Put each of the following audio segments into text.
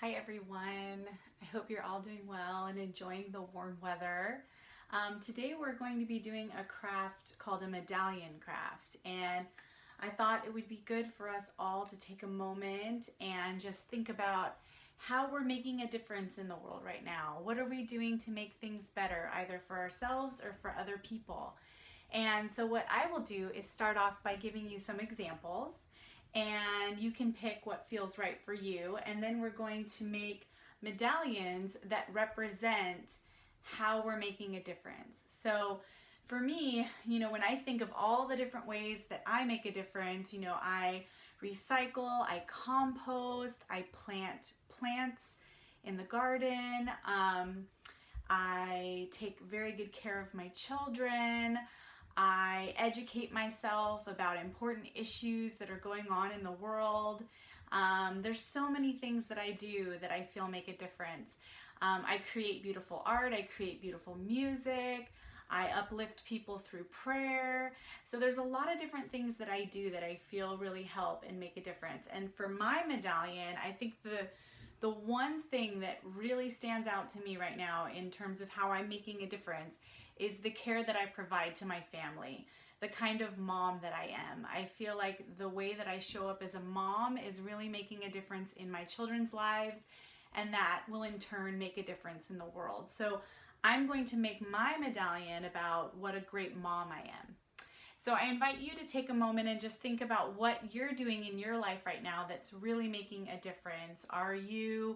Hi everyone, I hope you're all doing well and enjoying the warm weather. Today we're going to be doing a craft called a medallion craft, and I thought it would be good for us all to take a moment and just think about how we're making a difference in the world right now. What are we doing to make things better, either for ourselves or for other people? And so what I will do is start off by giving you some examples, and you can pick what feels right for you, and then we're going to make medallions that represent how we're making a difference. So for me, when I think of all the different ways that I make a difference, I recycle, I compost, I plant plants in the garden, I take very good care of my children, I educate myself about important issues that are going on in the world. There's so many things that I do that I feel make a difference. I create beautiful art, I create beautiful music, I uplift people through prayer. So there's a lot of different things that I do that I feel really help and make a difference. And for my medallion, I think the one thing that really stands out to me right now in terms of how I'm making a difference is the care that I provide to my family, the kind of mom that I am. I feel like the way that I show up as a mom is really making a difference in my children's lives, and that will in turn make a difference in the world. So I'm going to make my medallion about what a great mom I am. So I invite you to take a moment and just think about what you're doing in your life right now that's really making a difference. Are you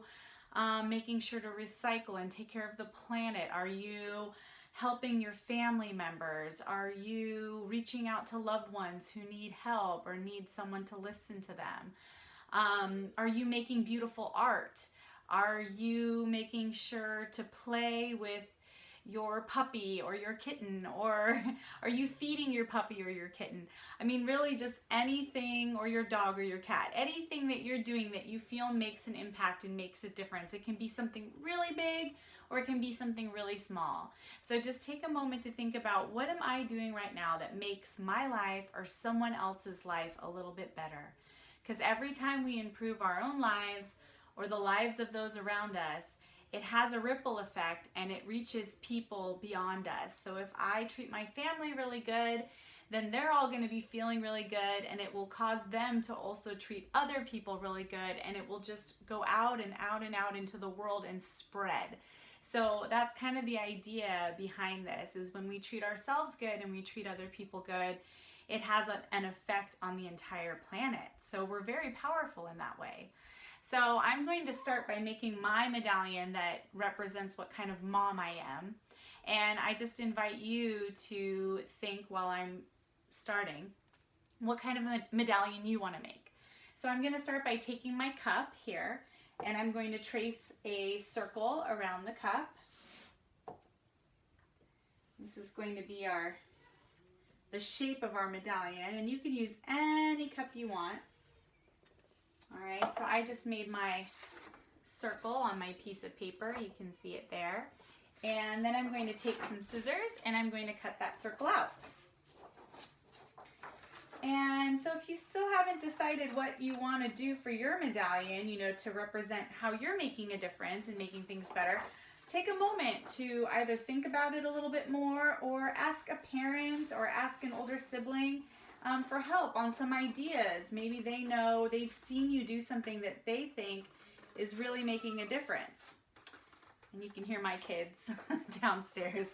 making sure to recycle and take care of the planet? Are you helping your family members? Are you reaching out to loved ones who need help or need someone to listen to them? Are you making beautiful art? Are you making sure to play with your puppy or your kitten, or are you feeding your puppy or your kitten? I mean, really just anything, or your dog or your cat, anything that you're doing that you feel makes an impact and makes a difference. It can be something really big or it can be something really small. So just take a moment to think about, what am I doing right now that makes my life or someone else's life a little bit better? Because every time we improve our own lives or the lives of those around us, it has a ripple effect and it reaches people beyond us. So if I treat my family really good, then they're all going to be feeling really good, and it will cause them to also treat other people really good, and it will just go out and out and out into the world and spread. So that's kind of the idea behind this, is when we treat ourselves good and we treat other people good, it has an effect on the entire planet. So we're very powerful in that way. So I'm going to start by making my medallion that represents what kind of mom I am. And I just invite you to think while I'm starting what kind of medallion you want to make. So I'm going to start by taking my cup here, and I'm going to trace a circle around the cup. This is going to be the shape of our medallion, and you can use any cup you want. All right, so I just made my circle on my piece of paper. You can see it there. And then I'm going to take some scissors and I'm going to cut that circle out. And so if you still haven't decided what you want to do for your medallion, to represent how you're making a difference and making things better, take a moment to either think about it a little bit more, or ask a parent or ask an older sibling for help on some ideas. Maybe they've seen you do something that they think is really making a difference. And you can hear my kids downstairs.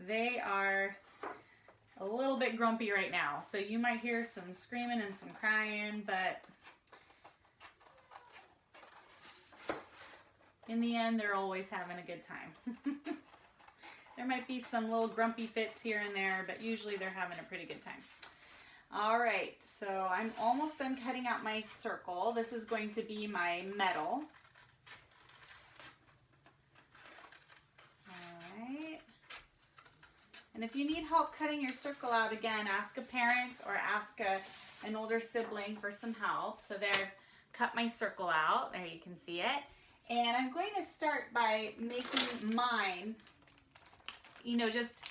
They are a little bit grumpy right now, so you might hear some screaming and some crying, but in the end, they're always having a good time. There might be some little grumpy fits here and there, but usually they're having a pretty good time. All right, so I'm almost done cutting out my circle. This is going to be my medal. All right. And if you need help cutting your circle out, again, ask a parent or ask an older sibling for some help. So there, cut my circle out. There, you can see it. And I'm going to start by making mine, just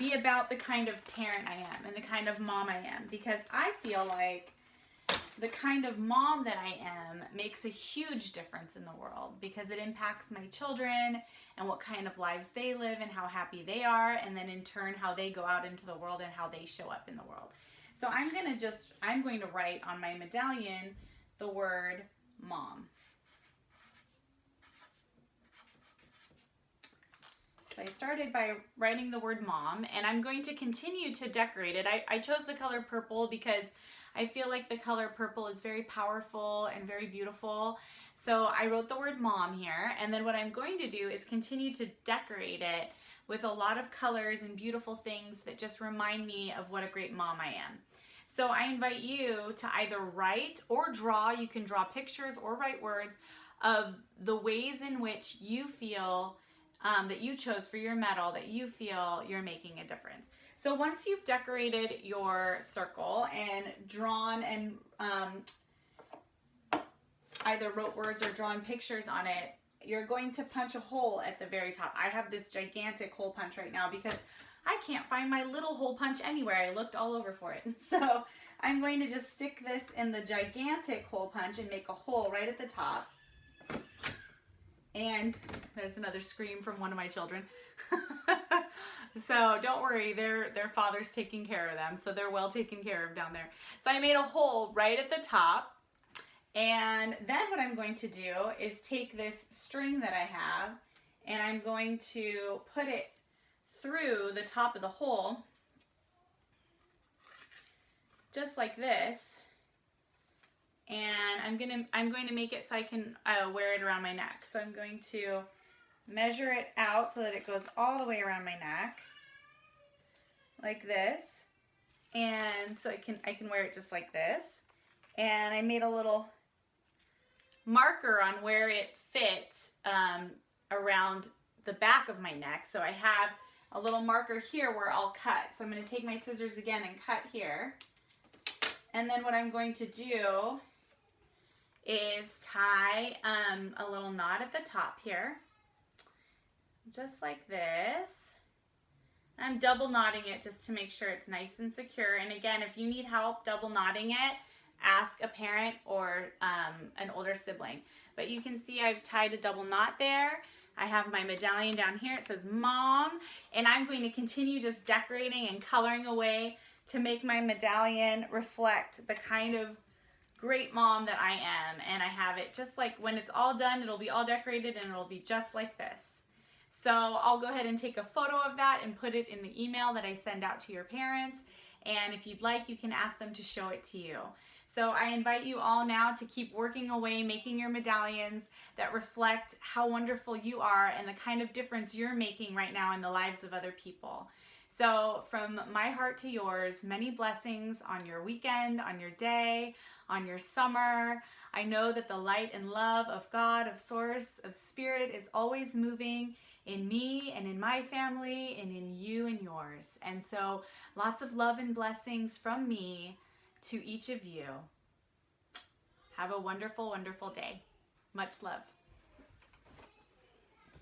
be about the kind of parent I am and the kind of mom I am, because I feel like the kind of mom that I am makes a huge difference in the world, because it impacts my children and what kind of lives they live and how happy they are, and then in turn how they go out into the world and how they show up in the world. So I'm going to write on my medallion the word mom. So I started by writing the word mom, and I'm going to continue to decorate it. I chose the color purple because I feel like the color purple is very powerful and very beautiful. So I wrote the word mom here, and then what I'm going to do is continue to decorate it with a lot of colors and beautiful things that just remind me of what a great mom I am. So I invite you to either write or draw. You can draw pictures or write words of the ways in which you feel that you chose for your medal, that you feel you're making a difference. So once you've decorated your circle and drawn and either wrote words or drawn pictures on it, you're going to punch a hole at the very top. I have this gigantic hole punch right now because I can't find my little hole punch anywhere. I looked all over for it. So I'm going to just stick this in the gigantic hole punch and make a hole right at the top. And there's another scream from one of my children. So don't worry, their father's taking care of them, so they're well taken care of down there. So I made a hole right at the top, and then what I'm going to do is take this string that I have, and I'm going to put it through the top of the hole, just like this. And I'm going to make it so I can wear it around my neck. So I'm going to measure it out so that it goes all the way around my neck, like this. And so I can wear it just like this. And I made a little marker on where it fits around the back of my neck. So I have a little marker here where I'll cut. So I'm going to take my scissors again and cut here. And then what I'm going to do is tie a little knot at the top here, just like this. I'm double knotting it just to make sure it's nice and secure. And again, if you need help double knotting it, ask a parent or an older sibling. But you can see I've tied a double knot there. I have my medallion down here. It says mom, and I'm going to continue just decorating and coloring away to make my medallion reflect the kind of great mom that I am. And I have it just like, when it's all done, it'll be all decorated and it'll be just like this. So I'll go ahead and take a photo of that and put it in the email that I send out to your parents. And if you'd like, you can ask them to show it to you. So I invite you all now to keep working away, making your medallions that reflect how wonderful you are and the kind of difference you're making right now in the lives of other people. So from my heart to yours, many blessings on your weekend, on your day, on your summer. I know that the light and love of God, of Source, of Spirit is always moving in me and in my family and in you and yours. And so lots of love and blessings from me to each of you. Have a wonderful, wonderful day. Much love.